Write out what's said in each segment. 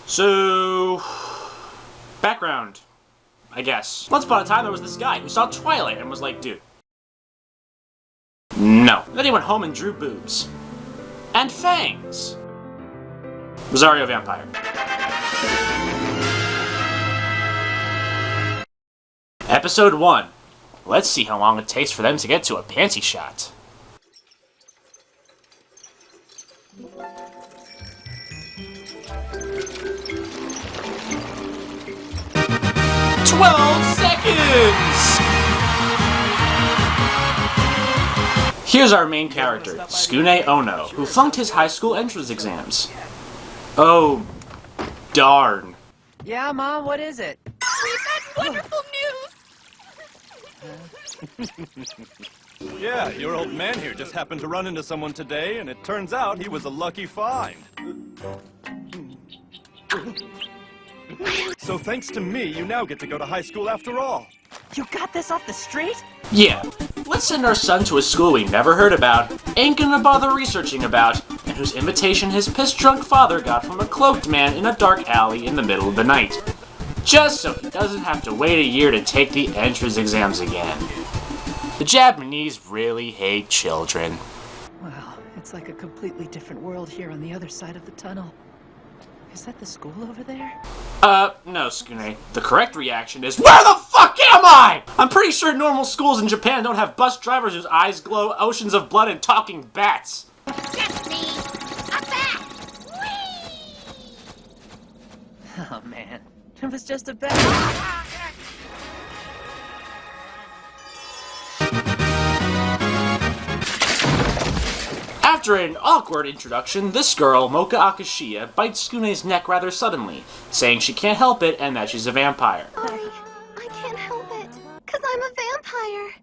So, background, I guess. Once upon a time there was this guy who saw Twilight and was like, dude, no. Then he went home and drew boobs. And fangs. Rosario+Vampire. Episode 1. Let's see how long it takes for them to get to a panty shot. 12 seconds! Here's our main character, Tsukune Ono, who flunked his high school entrance exams. Oh, darn. Yeah, Mom, what is it? We've got wonderful news! Yeah, your old man here just happened to run into someone today, and it turns out he was a lucky find. So thanks to me, you now get to go to high school after all. You got this off the street? Yeah, let's send our son to a school we never heard about, ain't gonna bother researching about, and whose invitation his piss-drunk father got from a cloaked man in a dark alley in the middle of the night. Just so he doesn't have to wait a year to take the entrance exams again. The Japanese really hate children. Wow, it's like a completely different world here on the other side of the tunnel. Is that the school over there? No, Tsukune. The correct reaction is, where the fuck am I?! I'm pretty sure normal schools in Japan don't have bus drivers whose eyes glow oceans of blood and talking bats. Just me! A bat! Whee! Oh man, it was just a bat. After an awkward introduction, this girl, Moka Akashiya, bites Tsukune's neck rather suddenly, saying she can't help it and that she's a vampire. Sorry, I can't help it, 'cause I'm a vampire.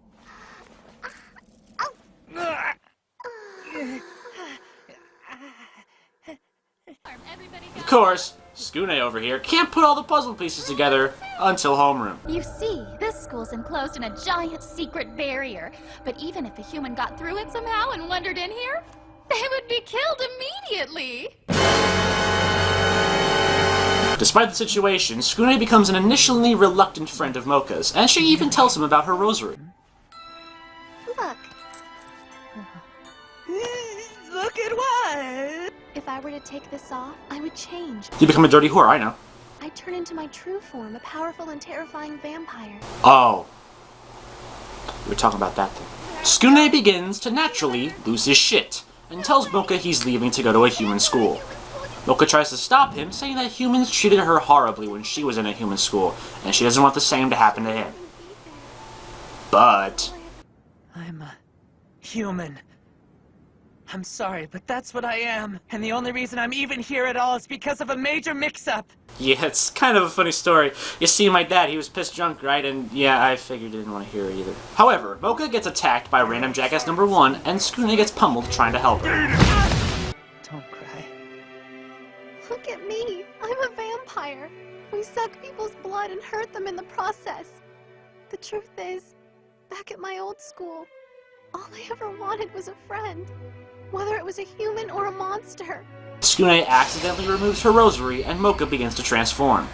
Of course, Tsukune over here can't put all the puzzle pieces together until homeroom. You see, this school's enclosed in a giant secret barrier. But even if a human got through it somehow and wandered in here, they would be killed immediately. Despite the situation, Tsukune becomes an initially reluctant friend of Moka's, and she even tells him about her rosary. Look, Look at what? if I were to take this off, I would change. You become a dirty whore, I know. I'd turn into my true form, a powerful and terrifying vampire. Oh. We were talking about that thing. Tsukune begins to naturally lose his shit, and tells Moka he's leaving to go to a human school. Moka tries to stop him, saying that humans treated her horribly when she was in a human school, and she doesn't want the same to happen to him. But... I'm a human. I'm sorry, but that's what I am. And the only reason I'm even here at all is because of a major mix-up. yeah, it's kind of a funny story. You see, my dad, he was pissed drunk, right? And yeah, I figured he didn't want to hear it either. However, Moka gets attacked by random jackass number 1, and Tsukune gets pummeled trying to help her. Don't cry. Look at me, I'm a vampire. We suck people's blood and hurt them in the process. The truth is, back at my old school, all I ever wanted was a friend. Whether it was a human or a monster. Tsukune accidentally removes her rosary, and Moka begins to transform.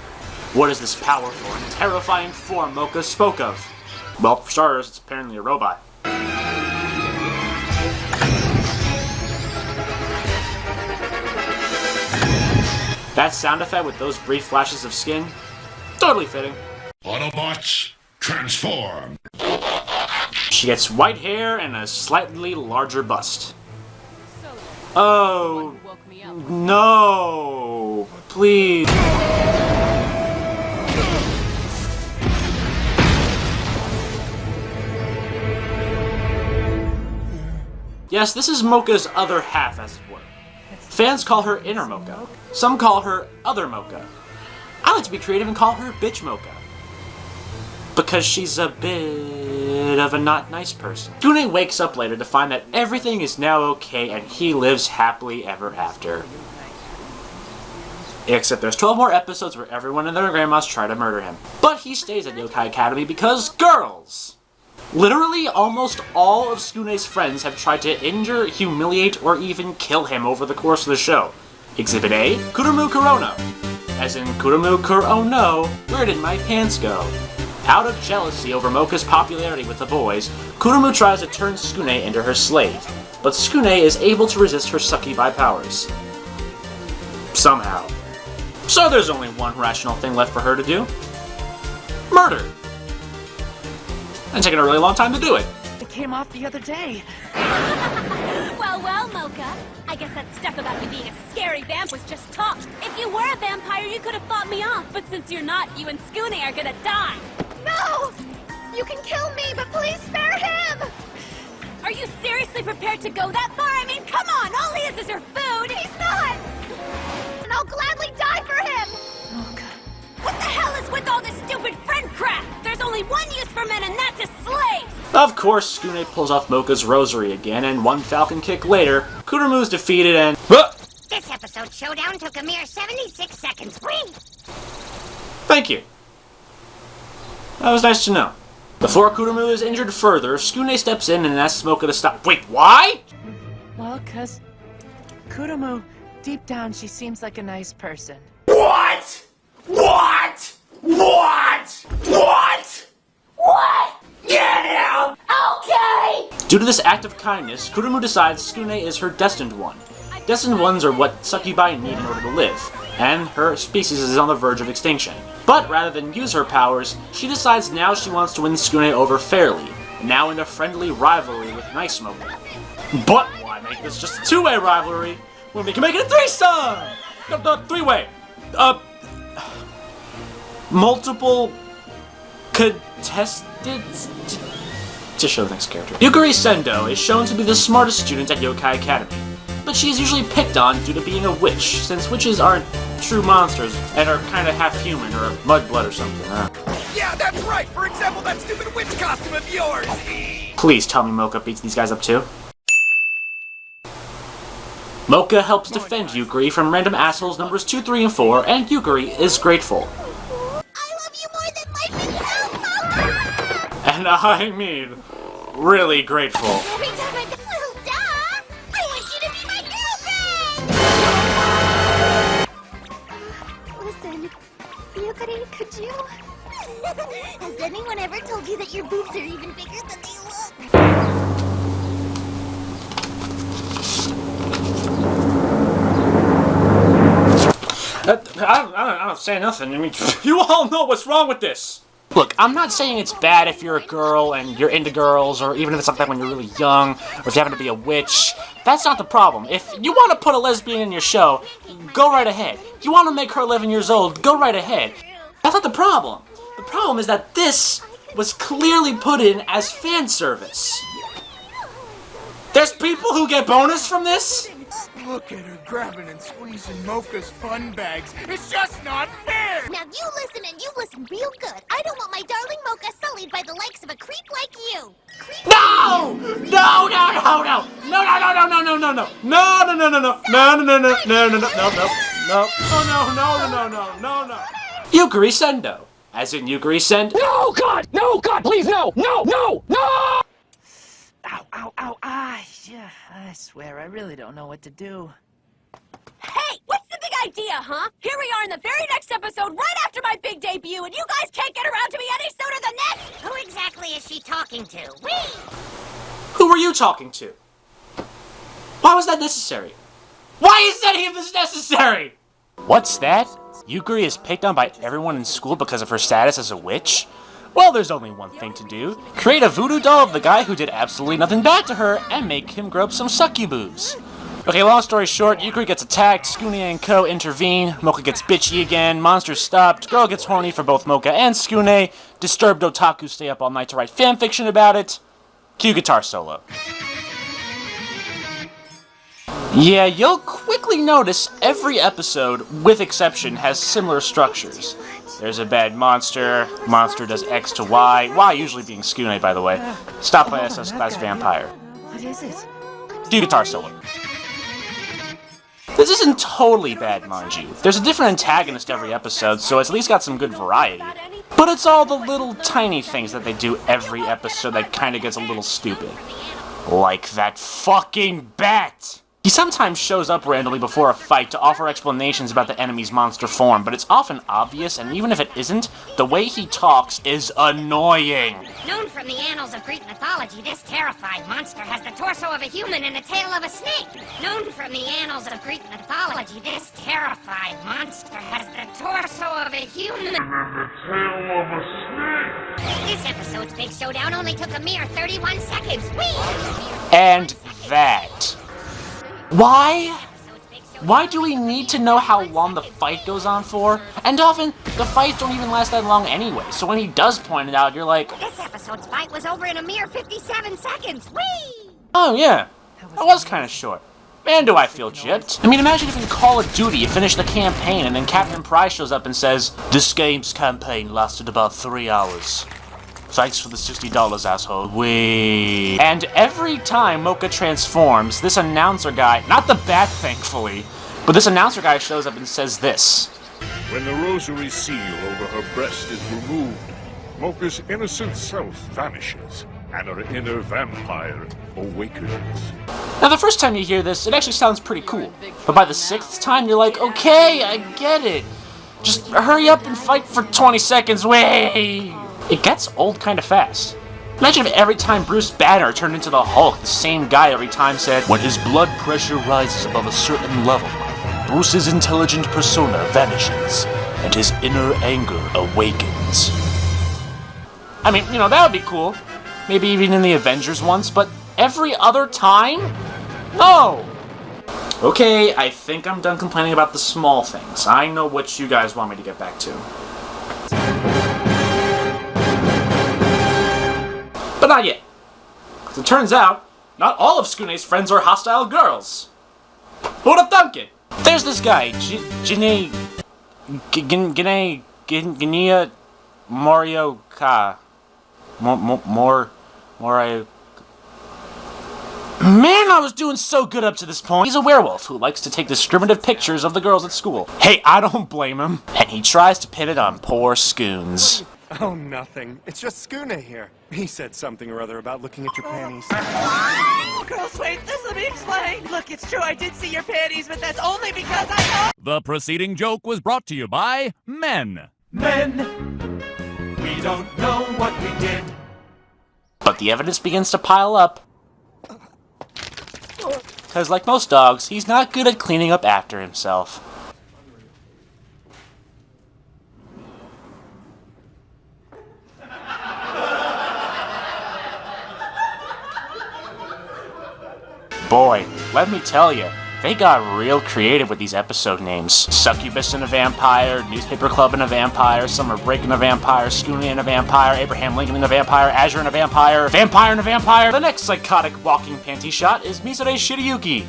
What is this powerful and terrifying form Moka spoke of? Well, for starters, it's apparently a robot. That sound effect with those brief flashes of skin? Totally fitting. Autobots, transform! She gets white hair and a slightly larger bust. Oh, no, please. Yes, this is Moka's other half, as it were. Fans call her Inner Moka. Some call her Other Moka. I like to be creative and call her Bitch Moka. Because she's a bit of a not nice person. Tsukune wakes up later to find that everything is now okay and he lives happily ever after. Except there's 12 more episodes where everyone and their grandmas try to murder him. But he stays at Yokai Academy because girls! Literally, almost all of Tsukune's friends have tried to injure, humiliate, or even kill him over the course of the show. Exhibit A, Kurumu Corona. as in Kurumu oh no, where did my pants go? Out of jealousy over Moka's popularity with the boys, Kurumu tries to turn Tsukune into her slave, but Tsukune is able to resist her succubi powers. Somehow. So there's only one rational thing left for her to do. Murder! And taking a really long time to do it. It came off the other day. Well, Moka. I guess that stuff about you being a scary vamp was just talk. If you were a vampire, you could have fought me off, but since you're not, you and Skune are gonna die. No! You can kill me, but please spare him! Are you seriously prepared to go that far? I mean, come on, all he is your food! He's not! And I'll gladly die for him! Moka. What the hell is with all this stupid friend crap? There's only one use for men, and that's as slaves! Of course, Skune pulls off Moka's rosary again, and one falcon kick later, Kurumu's defeated and... This episode's showdown took a mere 76 seconds. Whee! Thank you. That was nice to know. Before Kurumu is injured further, Skune steps in and asks Moka to stop. Wait, why? Well, 'cause Kurumu, deep down, she seems like a nice person. What? What? What? What? What? Get out! Okay! Due to this act of kindness, Kurumu decides Skune is her destined one. Destined ones are what succubi need in order to live, and her species is on the verge of extinction. But rather than use her powers, she decides now she wants to win Skune over fairly, now in a friendly rivalry with Nice Moka. But why make this just a two-way rivalry when we can make it a threesome? Three-way. Multiple contestants to show the next character. Yukari Sendo is shown to be the smartest student at Yokai Academy, but she is usually picked on due to being a witch, since witches aren't true monsters and are kind of half human or mudblood or something. Yeah, that's right! For example, that stupid witch costume of yours! Please tell me Moka beats these guys up too. Moka helps defend Yukari from random assholes numbers 2, 3, and 4, and Yukari is grateful. I love you more than life itself, Moka! And I mean, really grateful. Every time I well, duh! I want you to be my girlfriend! Listen, Yukari, could you? Has anyone ever told you that your boobs are even bigger than they look? I don't say nothing. I mean, you all know what's wrong with this. Look, I'm not saying it's bad if you're a girl and you're into girls, or even if it's something when you're really young, or if you happen to be a witch. That's not the problem. If you want to put a lesbian in your show, go right ahead. If you want to make her 11 years old, go right ahead. That's not the problem. The problem is that this was clearly put in as fan service. There's people who get bonus from this? Look at her grabbing and squeezing Moka's fun bags. It's just not fair! Now you listen and you listen real good. I don't want my darling Moka sullied by the likes of a creep like you. Creep No! No, no, no, no! No, no, no, no, no, no, no, no! No, no, no, no, no! No, no, no, no, no, no, no, no, no! No! Oh, no, no, no, no, no, no! Yukari Sendo. As in Yukari Send. No, God! No, God, please, no! No, no, no! Ow, ow, ow, ah, yeah, I swear, I really don't know what to do. Hey, what's the big idea, huh? Here we are in the very next episode, right after my big debut, and you guys can't get around to me any sooner than this? Who exactly is she talking to? Whee! Who were you talking to? Why was that necessary? Why is any of this necessary? What's that? Yukari is picked on by everyone in school because of her status as a witch? Well, there's only one thing to do. Create a voodoo doll of the guy who did absolutely nothing bad to her and make him grow up some succubus. Okay, long story short, Yukari gets attacked, Skune and Co. intervene, Moka gets bitchy again, monsters stopped, girl gets horny for both Moka and Skune, disturbed otaku stay up all night to write fanfiction about it, cue guitar solo. Yeah, you'll quickly notice every episode, with exception, has similar structures. There's a bad monster, monster does X to Y, Y usually being Skune, by the way, stopped by SS Class Vampire. What is it? Cue guitar solo. This isn't totally bad, mind you. There's a different antagonist every episode, so it's at least got some good variety. But it's all the little tiny things that they do every episode that kinda gets a little stupid. Like that fucking bat! He sometimes shows up randomly before a fight to offer explanations about the enemy's monster form, but it's often obvious, and even if it isn't, the way he talks is annoying. Known from the annals of Greek mythology, this terrifying monster has the torso of a human and the tail of a snake. Known from the annals of Greek mythology, this terrifying monster has the torso of a human and the tail of a snake. This episode's big showdown only took a mere 31 seconds. Whee! And that. Why do we need to know how long the fight goes on for? And often, the fights don't even last that long anyway, so when he does point it out, you're like... This episode's fight was over in a mere 57 seconds! Whee! Oh yeah, that was kind of short. Man, do I feel gypped. I mean, imagine if in Call of Duty you finish the campaign and then Captain Price shows up and says, "This game's campaign lasted about 3 hours. Thanks for the $60, asshole." Wee. And every time Moka transforms, this announcer guy, not the bat thankfully, but this announcer guy shows up and says this. When the rosary seal over her breast is removed, Moka's innocent self vanishes, and her inner vampire awakens. Now the first time you hear this, it actually sounds pretty cool. But by the 6th time, you're like, okay, I get it. Just hurry up and fight for 20 seconds, way! It gets old kind of fast. Imagine if every time Bruce Banner turned into the Hulk, the same guy every time said, "When his blood pressure rises above a certain level, Bruce's intelligent persona vanishes, and his inner anger awakens." I mean, you know, that would be cool. Maybe even in the Avengers once, but every other time? No! Okay, I think I'm done complaining about the small things. I know what you guys want me to get back to. But not yet. Because it turns out, not all of Tsukune's friends are hostile girls. Who'd have thunk it? There's this guy, Genia Mario Ka. Man, I was doing so good up to this point. He's a werewolf who likes to take discriminative pictures of the girls at school. Hey, I don't blame him. And he tries to pin it on poor Scoons. Oh, nothing. It's just Skuna here. He said something or other about looking at your panties. Oh, girls, wait, let me explain. Look, it's true, I did see your panties, but that's only because I... The preceding joke was brought to you by men. Men, we don't know what we did. But the evidence begins to pile up. Because like most dogs, he's not good at cleaning up after himself. Boy, let me tell you, they got real creative with these episode names. Succubus and a Vampire, Newspaper Club and a Vampire, Summer Break and a Vampire, Scooney and a Vampire, Abraham Lincoln and a Vampire, Azure and a Vampire, Vampire and a Vampire. The next psychotic walking panty shot is Mizore Shirayuki.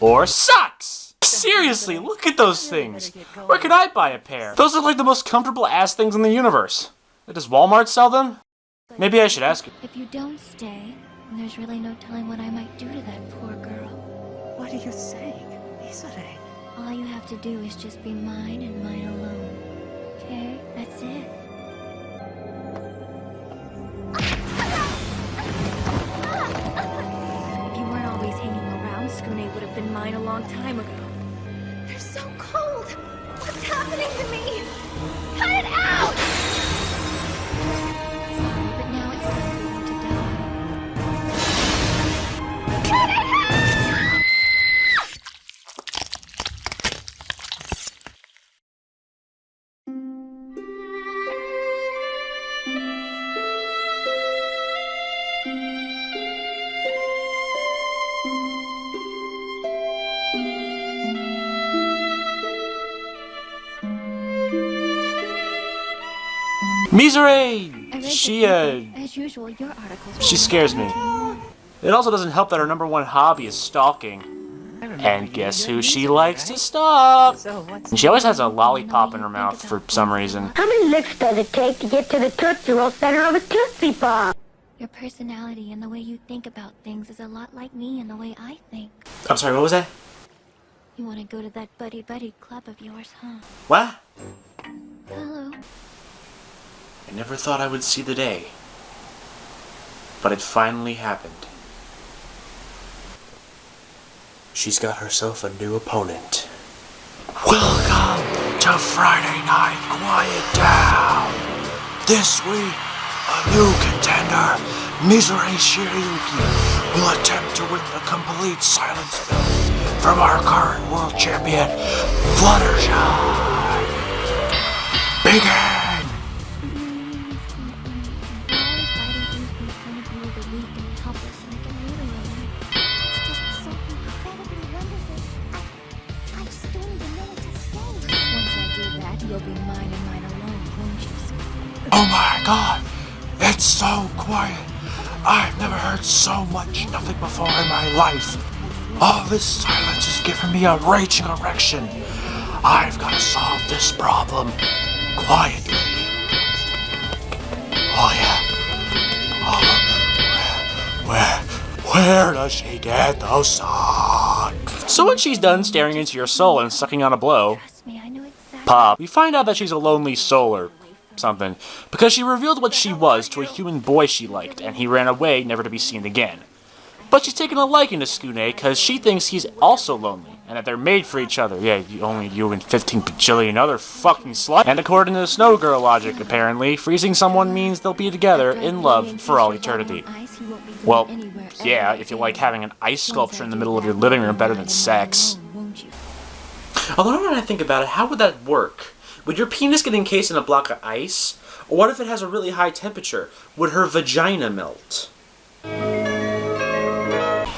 Or socks! Seriously, look at those things! Where could I buy a pair? Those are like the most comfortable ass things in the universe. Does Walmart sell them? Maybe I should ask you. If you don't stay, then there's really no telling what I might do to that poor girl. What are you saying, Mizore? All you have to do is just be mine and mine alone. Okay? That's it. If you weren't always hanging around, Skune would have been mine a long time ago. They're so cold. What's happening to me? Cut it out! But now it's time for you to die. Cut it out! Mizore! She, As usual, your articles she scares me. It also doesn't help that her #1 hobby is stalking. And guess who she likes to stalk? And she always has a lollipop in her mouth for some reason. How many licks does it take to get to the Tootsie Roll center of a Tootsie Pop? Your personality and the way you think about things is a lot like me and the way I think. I'm sorry, what was that? You want to go to that buddy-buddy club of yours, huh? What? Hello. I never thought I would see the day. But it finally happened. she's got herself a new opponent. Welcome to Friday Night Quiet Down! This week, a new contender, Mizore will attempt to win the complete silence belt from our current world champion, Fluttershy! Begin! Oh my god, it's so quiet. I've never heard so much nothing before in my life. All this silence is giving me a raging erection. I've got to solve this problem quietly. Oh yeah. Oh, where does she get those songs? So when she's done staring into your soul and sucking on a blow, pop, we find out that she's a lonely soul or something, because she revealed what she was to a human boy she liked, and he ran away, never to be seen again. But she's taken a liking to Skune because she thinks he's also lonely, and that they're made for each other. Yeah, only you and 15 bajillion other fucking sluts. And according to the Snow Girl logic, apparently, freezing someone means they'll be together in love for all eternity. Well, yeah, if you like having an ice sculpture in the middle of your living room better than sex. Although when I think about it, how would that work? Would your penis get encased in a block of ice? Or what if it has a really high temperature? Would her vagina melt?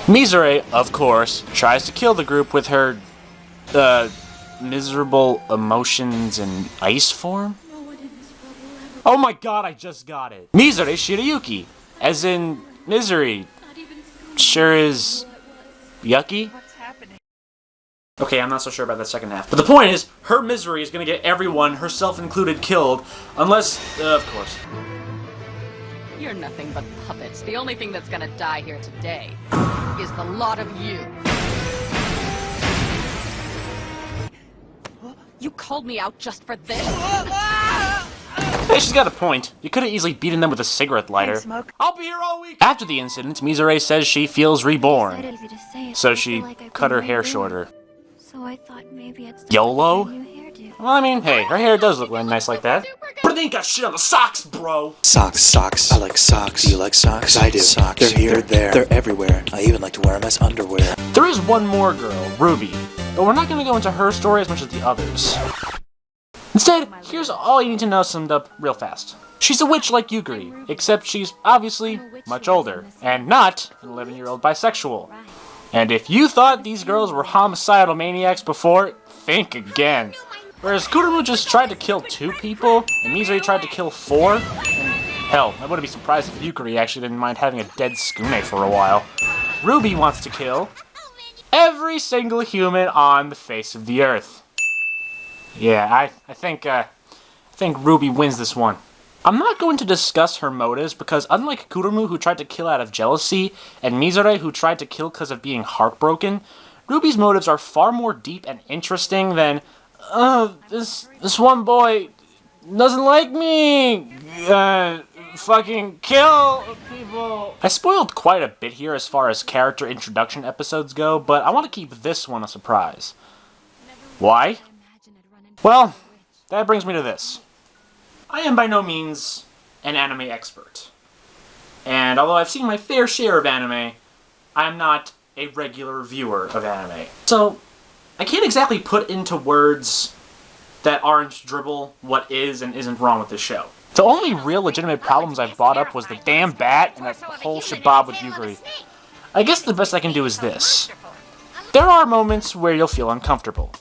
Mizore, of course, tries to kill the group with her, miserable emotions in ice form? Oh my god, I just got it. Mizore Shirayuki, as in misery. Sure is yucky? Okay, I'm not so sure about that second half. But the point is, her misery is gonna get everyone, herself included, killed. Unless, of course. You're nothing but puppets. The only thing that's gonna die here today is the lot of you. You called me out just for this? Hey, she's got a point. You could have easily beaten them with a cigarette lighter. I'll be here all week! After the incident, Mizore says she feels reborn. So she cut her hair shorter. So I thought maybe it's YOLO? Well, I mean, hey, her hair does look really nice like that. But it ain't got shit on the socks, bro! Socks. I like socks. Do you like socks? 'Cause I do. Socks. They're here. They're there. They're everywhere. I even like to wear them as underwear. There is one more girl, Ruby, but we're not going to go into her story as much as the others. Instead, here's all you need to know summed up real fast. She's a witch like Yukari, except she's obviously much older, and not an 11-year-old bisexual. And if you thought these girls were homicidal maniacs before, think again. Whereas Kurumu just tried to kill 2 people, and Mizore tried to kill 4, and hell, I wouldn't be surprised if Yukari actually didn't mind having a dead Skune for a while. Ruby wants to kill every single human on the face of the earth. Yeah, I think Ruby wins this one. I'm not going to discuss her motives because unlike Kurumu, who tried to kill out of jealousy, and Mizore, who tried to kill because of being heartbroken, Ruby's motives are far more deep and interesting than, this one boy doesn't like me, fucking kill people. I spoiled quite a bit here as far as character introduction episodes go, but I want to keep this one a surprise. Why? Well, that brings me to this. I am by no means an anime expert. And although I've seen my fair share of anime, I am not a regular viewer of anime. So, I can't exactly put into words that aren't dribble what is and isn't wrong with this show. The only real legitimate problems I've brought up was the damn bat and that whole shabab with Yukari. I guess the best I can do is this. There are moments where you'll feel uncomfortable.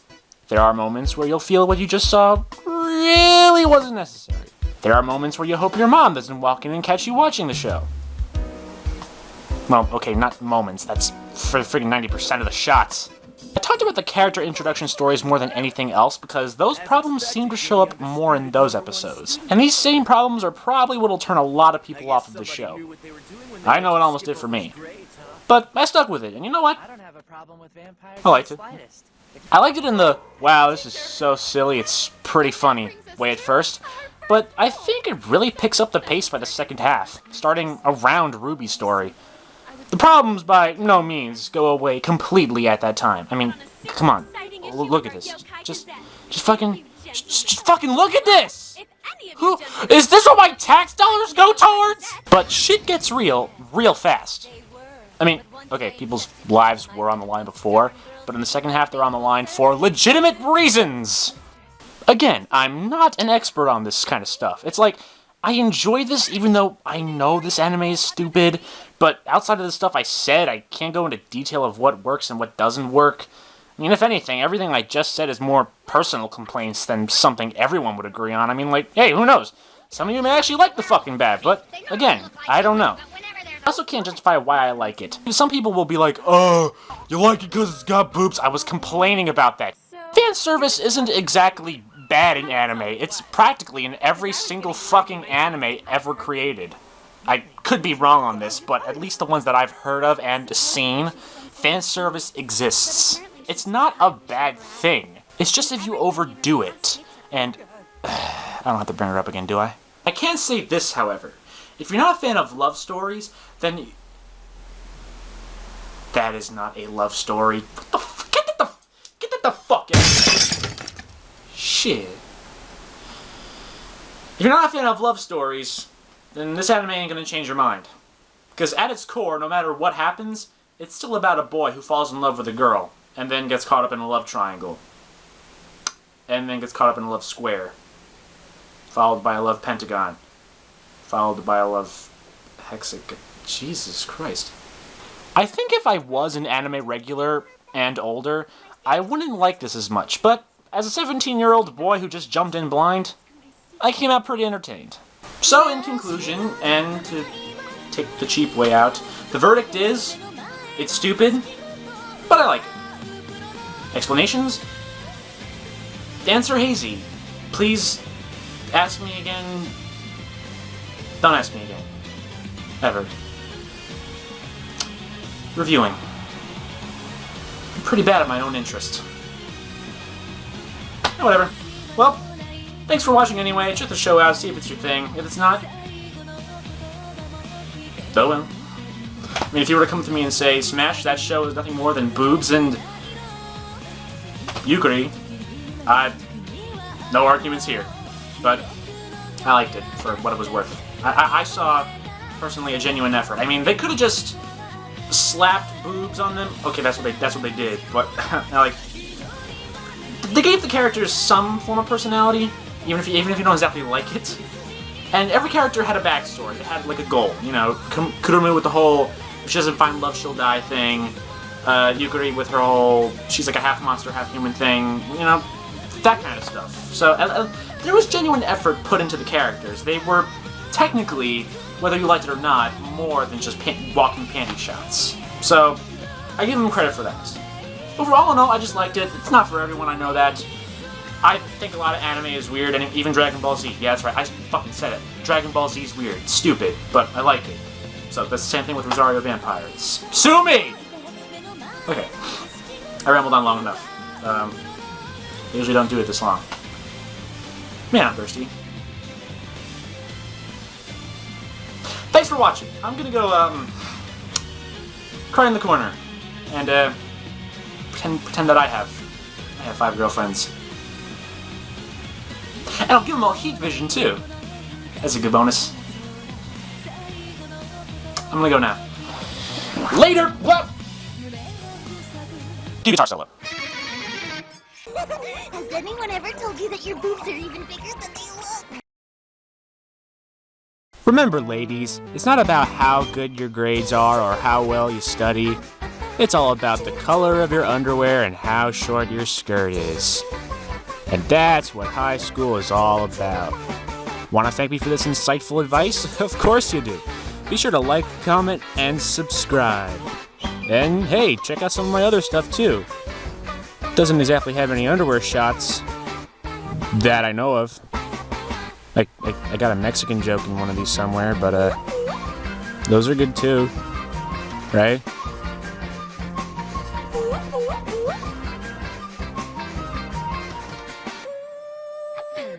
There are moments where you'll feel what you just saw really wasn't necessary. There are moments where you hope your mom doesn't walk in and catch you watching the show. Well, okay, not moments, that's for freaking 90% of the shots. I talked about the character introduction stories more than anything else because those problems seem to show up more in those episodes. And these same problems are probably what will turn a lot of people off of the show. I know it almost did for me. But I stuck with it, and you know what? I liked it. I liked it in the, wow, this is so silly, it's pretty funny way at first, but I think it really picks up the pace by the second half, starting around Ruby's story. The problems by no means go away completely at that time. I mean, come on, look at this. Just fucking look at this! Who is this? What my tax dollars go towards? But shit gets real fast. I mean, okay, people's lives were on the line before, but in the second half they're on the line for legitimate reasons. Again, I'm not an expert on this kind of stuff. It's like, I enjoy this even though I know this anime is stupid, but outside of the stuff I said, I can't go into detail of what works and what doesn't work. I mean, if anything, everything I just said is more personal complaints than something everyone would agree on. I mean, like, hey, who knows? Some of you may actually like the fucking bad, but again, I don't know. I also can't justify why I like it. Some people will be like, oh, you like it because it's got boobs. I was complaining about that. Fan service isn't exactly bad in anime. It's practically in every single fucking anime ever created. I could be wrong on this, but at least the ones that I've heard of and seen, fan service exists. It's not a bad thing. It's just if you overdo it. And I don't have to bring it up again, do I? I can say this, however. If you're not a fan of love stories, then that is not a love story. What the f- Get the fuck out. Shit. If you're not a fan of love stories, then this anime ain't gonna change your mind. Because at its core, no matter what happens, it's still about a boy who falls in love with a girl, and then gets caught up in a love triangle. And then gets caught up in a love square. Followed by a love pentagon. Followed by a love hexagon. Jesus Christ. I think if I was an anime regular and older, I wouldn't like this as much, but as a 17-year-old boy who just jumped in blind, I came out pretty entertained. So in conclusion, and to take the cheap way out, the verdict is, it's stupid, but I like it. Explanations? The answer hazy. Please ask me again. Don't ask me again. Ever. Reviewing. I'm pretty bad at my own interest. Whatever. Well, thanks for watching anyway. Check the show out, see if it's your thing. If it's not, oh well. I mean, if you were to come to me and say, Smash, that show is nothing more than boobs and Yukari, no arguments here. But I liked it for what it was worth. I saw, personally, a genuine effort. I mean, they could have just slapped boobs on them. Okay, that's what they did. But like, they gave the characters some form of personality, even if you don't exactly like it. And every character had a backstory. They had like a goal. You know, Kurumu with the whole if she doesn't find love, she'll die thing. Yukari with her whole she's like a half monster, half human thing. You know, that kind of stuff. So there was genuine effort put into the characters. They were technically, whether you liked it or not, more than just walking panty shots. So I give them credit for that. Overall, in all, I just liked it. It's not for everyone, I know that. I think a lot of anime is weird, and even Dragon Ball Z. Yeah, that's right, I fucking said it. Dragon Ball Z is weird. It's stupid, but I like it. So that's the same thing with Rosario+Vampire. Sue me! Okay. I rambled on long enough. I usually don't do it this long. Man, I'm thirsty. Thanks for watching. I'm gonna go, cry in the corner. And, pretend that I have 5 girlfriends. And I'll give them all heat vision, too. That's a good bonus. I'm gonna go now. Later! Whoa! Do guitar solo. Has anyone ever told you that your boobs are even bigger than they look? Remember, ladies, it's not about how good your grades are or how well you study. It's all about the color of your underwear and how short your skirt is. And that's what high school is all about. Want to thank me for this insightful advice? Of course you do. Be sure to like, comment, and subscribe. And hey, check out some of my other stuff too. Doesn't exactly have any underwear shots that I know of. I got a Mexican joke in one of these somewhere, but those are good too, right?